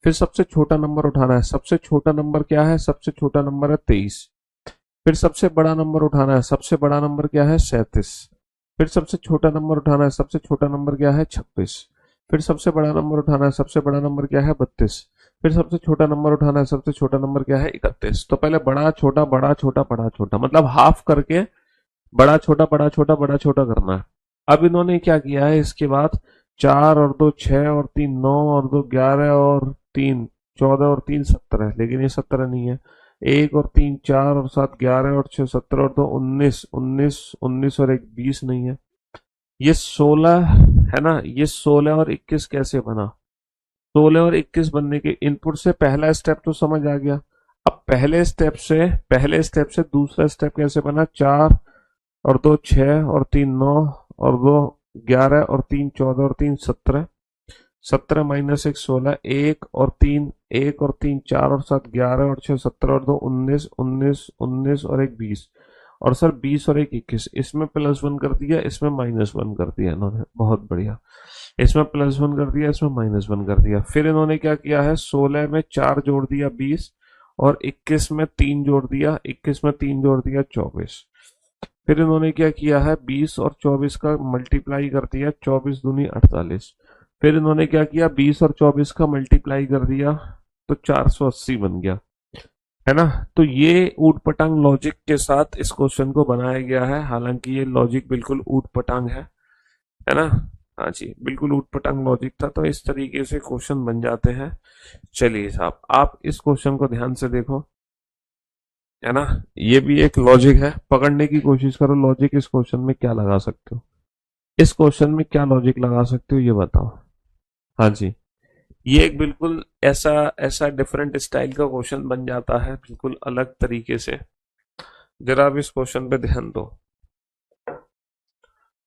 फिर सबसे छोटा नंबर उठाना है। सबसे छोटा नंबर क्या है, सबसे छोटा नंबर है 23। फिर सबसे बड़ा नंबर उठाना है। सबसे बड़ा नंबर क्या है 37। फिर सबसे छोटा नंबर उठाना है। सबसे छोटा नंबर क्या है 26। फिर सबसे बड़ा नंबर उठाना है। सबसे बड़ा नंबर क्या है 32। फिर सबसे छोटा नंबर उठाना है। सबसे छोटा नंबर क्या है 31। तो पहले बड़ा छोटा बड़ा छोटा, मतलब हाफ करके बड़ा छोटा बड़ा छोटा करना है। अब इन्होंने क्या किया है इसके बाद, 4 और 2 6 और 3 9 और 2 11 और 3 14 और 3 17, लेकिन ये 17 नहीं है। 1 और 3 4 और 7 11 और 6 17 और 2 19 19 19 और 1 20 नहीं है। ये 16 है ना, ये 16 और 21 कैसे बना। 16 और 21 बनने के इनपुट से पहला स्टेप तो समझ आ गया। अब पहले स्टेप से दूसरा स्टेप कैसे बना, 4 और 2 6 और 3 9 और 2 11 और 3 14 और 3 17, 17 - 1 16, 1 और 3 1 और 3 4 और 7 11 और 6 17 और 2 19 19 19 और 1 20। और सर 20 और 1 21, इसमें +1 कर दिया, इसमें -1 कर दिया इन्होंने, बहुत बढ़िया। इसमें +1 कर दिया, इसमें -1 कर दिया। फिर इन्होंने क्या किया है, 16 में 4 जोड़ दिया 20, और 21 में 3 जोड़ दिया, 21 में 3 जोड़ दिया 24। फिर इन्होंने क्या किया है, 20 और 24 का मल्टीप्लाई कर दिया, 24 दूनी 48। फिर इन्होंने क्या किया, 20 और 24 का मल्टीप्लाई कर दिया, तो 480 बन गया, है ना। तो ये ऊट पटांग लॉजिक के साथ इस क्वेश्चन को बनाया गया है, हालांकि ये लॉजिक बिल्कुल ऊट पटांग है ना। हाँ जी, बिल्कुल ऊट पटांग लॉजिक था, तो इस तरीके से क्वेश्चन बन जाते हैं। चलिए साहब, आप इस क्वेश्चन को ध्यान से देखो, है ना। ये भी एक लॉजिक है, पकड़ने की कोशिश करो लॉजिक इस क्वेश्चन में क्या लगा सकते हो। इस क्वेश्चन में क्या लॉजिक लगा सकते हो ये बताओ। हाँ जी, ये एक बिल्कुल ऐसा ऐसा डिफरेंट स्टाइल का क्वेश्चन बन जाता है, बिल्कुल अलग तरीके से। जरा आप इस क्वेश्चन पे ध्यान दो।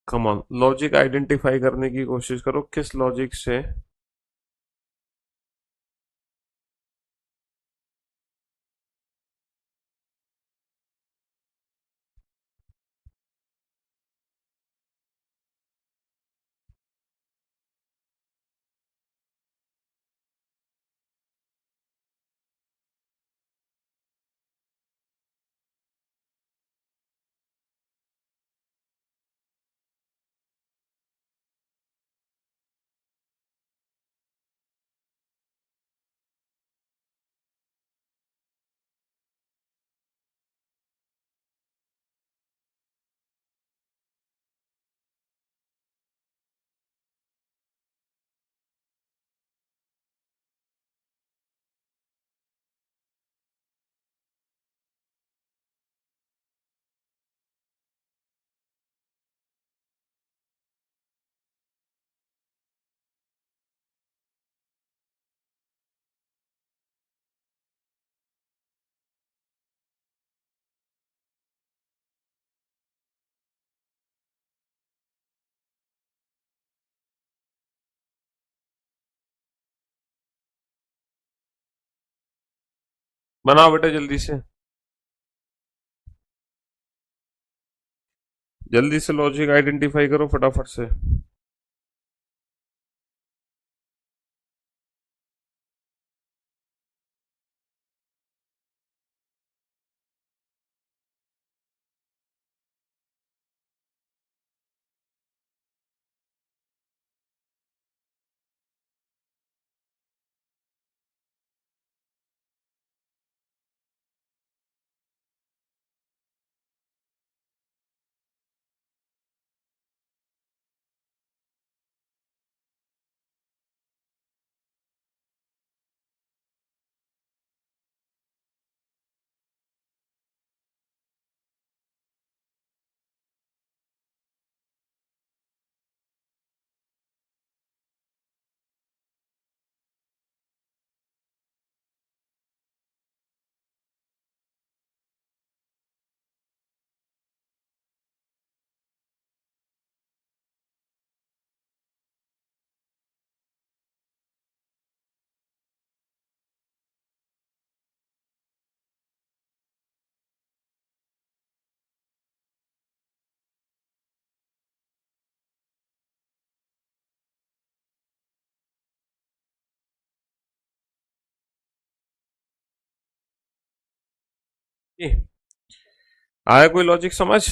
कम ऑन, लॉजिक आइडेंटिफाई करने की कोशिश करो, किस लॉजिक से। बनाओ बेटा जल्दी से, जल्दी से लॉजिक आइडेंटिफाई करो फटाफट से। ये आया कोई लॉजिक समझ?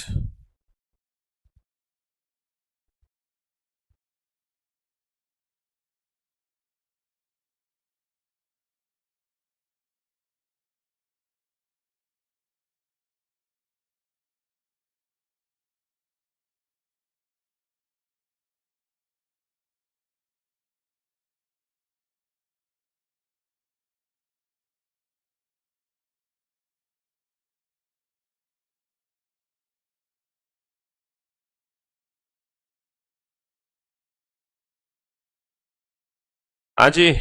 हाँ जी।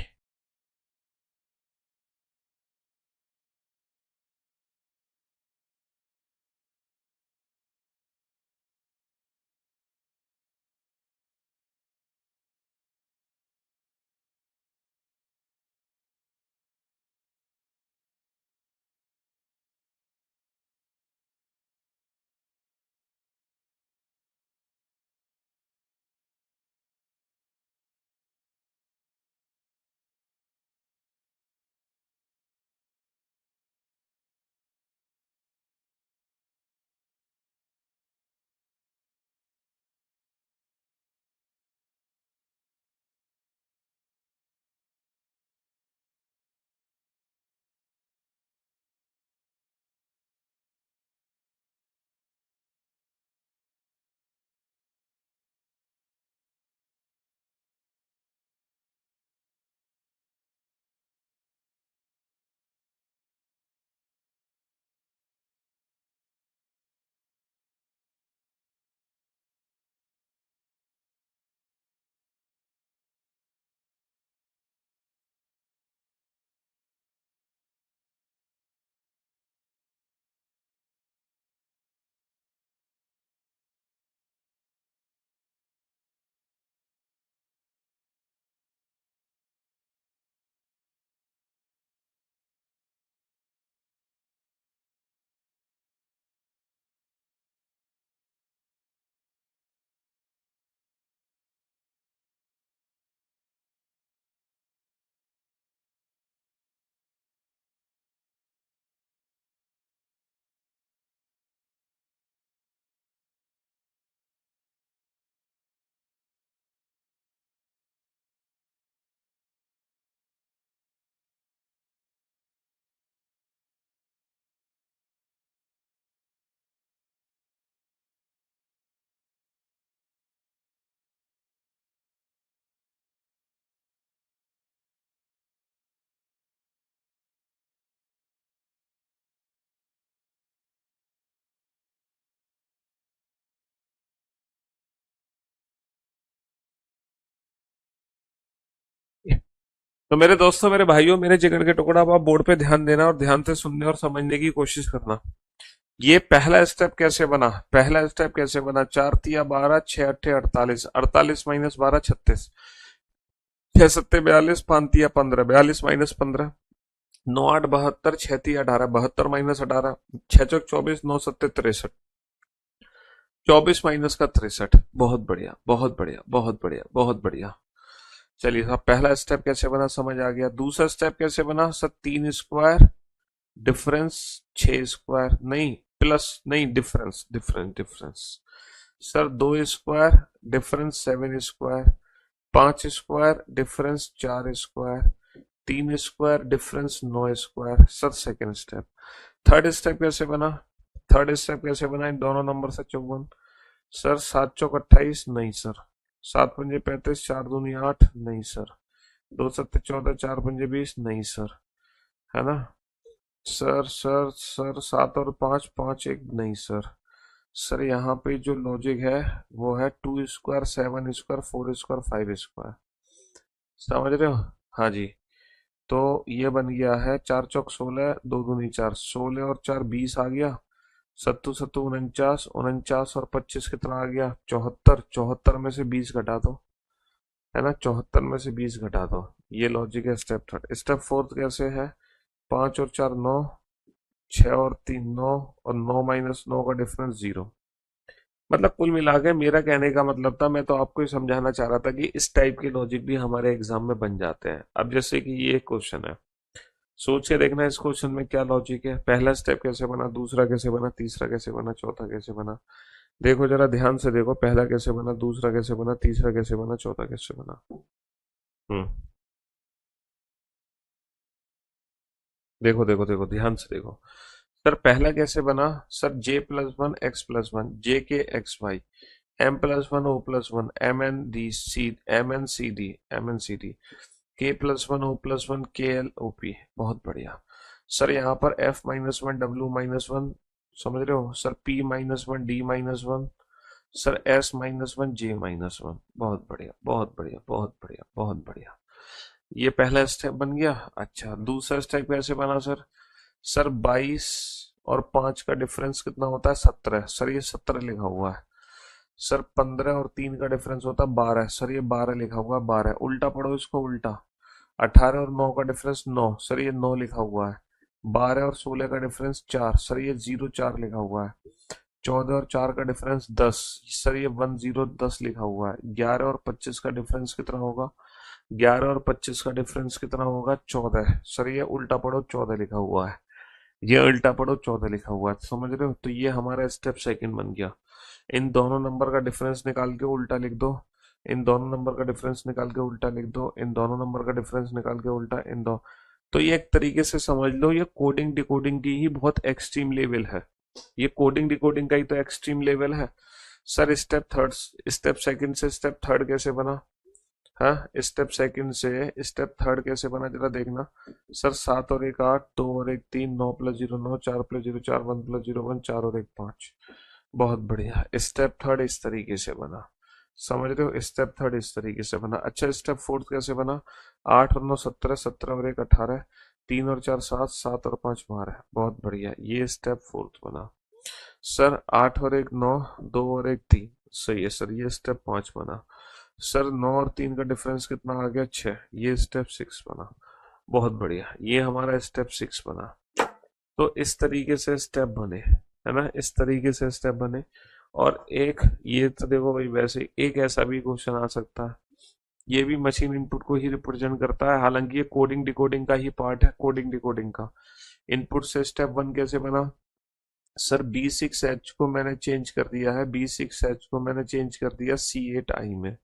तो मेरे दोस्तों, मेरे भाइयों, मेरे जिगर के टुकड़ा, अब आप बोर्ड पे ध्यान देना और ध्यान से सुनने और समझने की कोशिश करना। ये पहला स्टेप कैसे बना? पहला स्टेप कैसे बना? 4 तिया 12, 6 अट्ठे 48, 48 - 12 36, 6 सत्ते 42, 5 तिया 15, 42 - 15, 9 8 72, 6 तिया 18, 72 - 18, 6 चौक 24, 9 सत्ते 63, 24 - का 63। बहुत बढ़िया, बहुत बढ़िया, बहुत बढ़िया, बहुत बढ़िया। चलिए साहब, पहला स्टेप कैसे बना समझ आ गया। दूसरा स्टेप कैसे बना सर? 3 स्क्वायर डिफरेंस 6 स्क्वायर, नहीं प्लस, नहीं difference, difference, difference. Sir 2 square difference 7 square, 5 square difference 4 square, 3 square difference 9 square. Sir second step. Third step कैसे बना? थर्ड स्टेप कैसे बना इन दोनों नंबर से 54? सर 7 चौक 28, नहीं सर। 7 पंजे 35, 4 दूनी 8, नहीं सर। 2 सत्ते 14, 4 पंजे 20, नहीं सर। है ना? सर 7 और 5, 5 1, नहीं सर। सर यहाँ पे जो लॉजिक है वो है 2 स्क्वायर 7 स्क्वायर 4 स्क्वायर 5 स्क्वायर। समझ रहे हो? हाँ जी। तो ये बन गया है 4 चौक 16, 2 दूनी 4, 16 और 4 20 आ गया। सत्तू सत्तू 49, 49 और 25 कितना आ गया? 74, 74 में से 20 घटा दो। है ना? 74 में से 20 घटा दो। ये लॉजिक है स्टेप थर्ड। स्टेप फोर्थ कैसे है? 5 और 4 9, 6 और 3 9, और 9 - 9 का डिफरेंस 0। मतलब कुल मिला के मेरा कहने का मतलब था, मैं तो आपको ही समझाना चाह रहा था कि इस टाइप के लॉजिक भी हमारे एग्जाम में बन जाते हैं। अब जैसे कि ये क्वेश्चन है, सोच के देखना इस क्वेश्चन में क्या लॉजिक है, पहला स्टेप कैसे बना, दूसरा कैसे बना, तीसरा कैसे बना, चौथा कैसे बना। देखो जरा ध्यान से देखो, पहला कैसे बना, दूसरा कैसे बना, तीसरा कैसे बना, चौथा कैसे बना। हम्म। देखो देखो देखो ध्यान से देखो। सर पहला कैसे बना, सर J+1 X+1 जे के X Y, M+1 O+1 M N C D K+1 O+1 KL OP। बहुत बढ़िया। सर यहाँ पर F-1 W-1 समझ रहे हो sir, P-1 D-1, sir S-1 J-1। बहुत बढ़िया बहुत बढ़िया बहुत बढ़िया बहुत बढ़िया। ये पहला स्टेप बन गया। अच्छा दूसरा स्टेप कैसे बना सर, सर 22 और 5 का डिफरेंस कितना होता है, 17। सर ये 17 लिखा हुआ है। सर 15 और 3 का डिफरेंस होता है 12। सर ये 12 लिखा हुआ है 12। उल्टा पढ़ो इसको उल्टा। 18 और 9 का डिफरेंस 9। सर ये 9 लिखा हुआ है। 12 और 16 का डिफरेंस 4। सर ये 0 4 लिखा हुआ है। 14 और 4 का डिफरेंस 10। सर ये 10 लिखा हुआ है। 11 और 25 का डिफरेंस कितना होगा, 11 और 25 का डिफरेंस कितना होगा, 14। सर ये उल्टा पढ़ो 14 लिखा हुआ है। ये उल्टा पढ़ो 14 लिखा हुआ है, समझ रहे हो। तो ये हमारा स्टेप सेकंड बन गया। इन दोनों नंबर का डिफरेंस निकाल के उल्टा लिख दो, इन दोनों नंबर का डिफरेंस निकाल के उल्टा लिख दो, इन दोनों नंबर का डिफरेंस निकाल के उल्टा, इन दो। तो ये एक तरीके से समझ लो ये कोडिंग डिकोडिंग की ही बहुत एक्सट्रीम लेवल है। ये कोडिंग डिकोडिंग का ही तो एक्सट्रीम लेवल है। Sir step third, step second से स्टेप थर्ड कैसे बना, हाँ स्टेप सेकंड से स्टेप थर्ड कैसे बना जरा देखना। सर 7 और 1 8, 2 और 1 3, 9+0 9, 4+0 4, 1+0 1, 4 और 1 5। बहुत बढ़िया। स्टेप थर्ड इस तरीके से बना, समझ रहे हो, स्टेप थर्ड इस तरीके से बना। अच्छा स्टेप फोर्थ कैसे बना, 8 और 9 17, 17 और 1 18, 3 और 4 7, 7 और 5 12। बहुत बढ़िया, ये स्टेप फोर्थ बना। सर 8 और 1 9, 2 और 1 3। सही है सर, ये स्टेप 5 बना। सर 9 और 3 का डिफरेंस कितना आ गया, 6। ये स्टेप 6 बना। बहुत बढ़िया, ये हमारा स्टेप 6 बना। तो इस तरीके से स्टेप बने, है ना, इस तरीके से स्टेप बने। और एक ये तो देखो भाई, वैसे एक ऐसा भी क्वेश्चन आ सकता है, ये भी मशीन इनपुट को ही रिप्रेजेंट करता है, हालांकि ये कोडिंग डिकोडिंग का ही पार्ट है, कोडिंग डिकोडिंग का। इनपुट से स्टेप 1 कैसे बना, सर B6H को मैंने चेंज कर दिया है, B6H को मैंने चेंज कर दिया C8I में।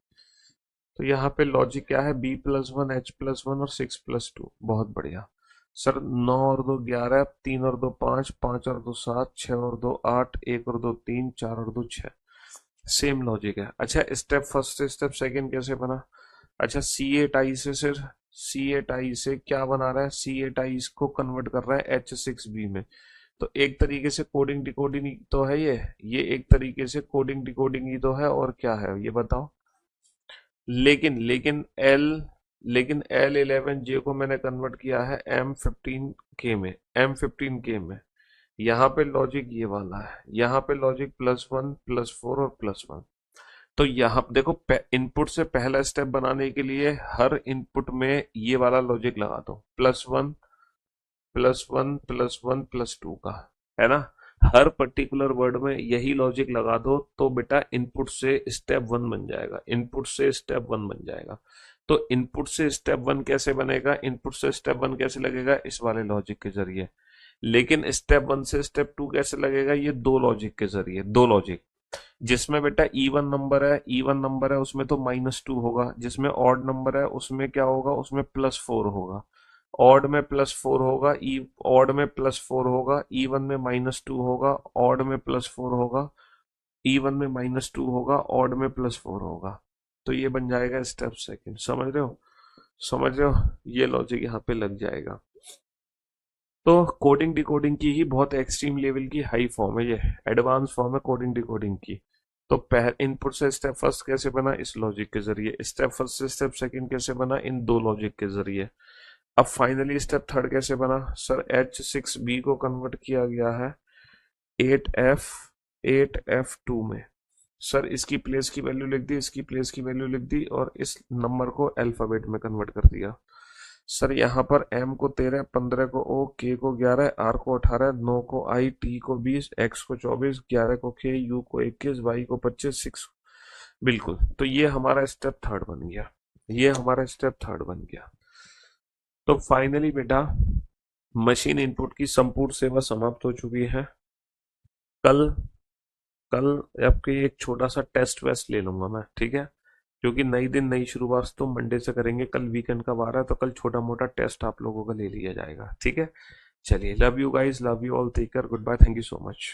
तो यहाँ पे लॉजिक क्या है, B+1 H+1 और 6+2। बहुत बढ़िया। सर 9 और 2 11, 3 और 2 5, 5 और 2 7, 6 और 2 8, 1 और 2 3, 4 और 2 6। सेम लॉजिक है। अच्छा स्टेप फर्स्ट से स्टेप सेकंड कैसे बना। अच्छा C8I से सर, C8I से क्या बना रहा है, C8I इसको कन्वर्ट कर रहा है H6B में। तो एक तरीके से कोडिंग डिकोडिंग तो है ये एक तरीके से कोडिंग डिकोडिंग ही तो है, और क्या है ये बताओ। लेकिन लेकिन एल लेकिन L11J को मैंने कन्वर्ट किया है M15K में। यहाँ पे लॉजिक ये वाला है, यहाँ पे लॉजिक +1 +4 और +1। तो यहाँ देखो इनपुट से पहला स्टेप बनाने के लिए हर इनपुट में ये वाला लॉजिक लगा दो, +1 +1 +1 +2 का, है ना। हर पर्टिकुलर वर्ड में यही लॉजिक लगा दो तो बेटा इनपुट से स्टेप 1 बन जाएगा, इनपुट से स्टेप 1 बन जाएगा। तो इनपुट से स्टेप 1 कैसे बनेगा, इनपुट से स्टेप 1 कैसे लगेगा, इस वाले लॉजिक के जरिए। लेकिन स्टेप 1 से स्टेप 2 कैसे लगेगा, ये दो लॉजिक के जरिए, दो लॉजिक। जिसमें बेटा इवन नंबर है उसमें तो -2 होगा, जिसमें ऑड नंबर है उसमें क्या होगा, उसमें +4 होगा। ऑड में +4 होगा, ऑड में +4 होगा, इवन में -2 होगा, ऑड में +4 होगा, इवन में -2 होगा, ऑड में +4 होगा। तो ये बन जाएगा स्टेप सेकंड, समझ रहे हो, समझ रहे हो, ये लॉजिक यहाँ पे लग जाएगा। तो कोडिंग डिकोडिंग की ही बहुत एक्सट्रीम लेवल की हाई फॉर्म है, ये एडवांस फॉर्म है कोडिंग डिकोडिंग की। तो पहले इनपुट से स्टेप फर्स्ट कैसे बना, इस लॉजिक के जरिए। स्टेप फर्स्ट से स्टेप सेकंड कैसे बना, इन दो लॉजिक के जरिए। अब फाइनली स्टेप थर्ड कैसे बना, सर H6B को कन्वर्ट किया गया है 8F2 में। सर इसकी प्लेस की वैल्यू लिख दी, इसकी प्लेस की वैल्यू लिख दी, और इस नंबर को अल्फाबेट में कन्वर्ट कर दिया। सर यहाँ पर M को 13, 15 को O, K को 11, R को 18, 9 को I, T को 20, X को 24, 11 को K, U को 21, Y को 25, 6। बिल्कुल, तो ये हमारा स्टेप थर्ड बन गया, ये हमारा स्टेप थर्ड बन गया। तो फाइनली बेटा मशीन इनपुट की संपूर्ण सेवा समाप्त हो चुकी है। कल कल आपके एक छोटा सा टेस्ट वेस्ट ले लूंगा मैं, ठीक है? क्योंकि नई दिन नई शुरुआत तो मंडे से करेंगे, कल वीकेंड का वार है, तो कल छोटा मोटा टेस्ट आप लोगों का ले लिया जाएगा, ठीक है? चलिए, love you guys, love you all, take care, good bye, thank you so much.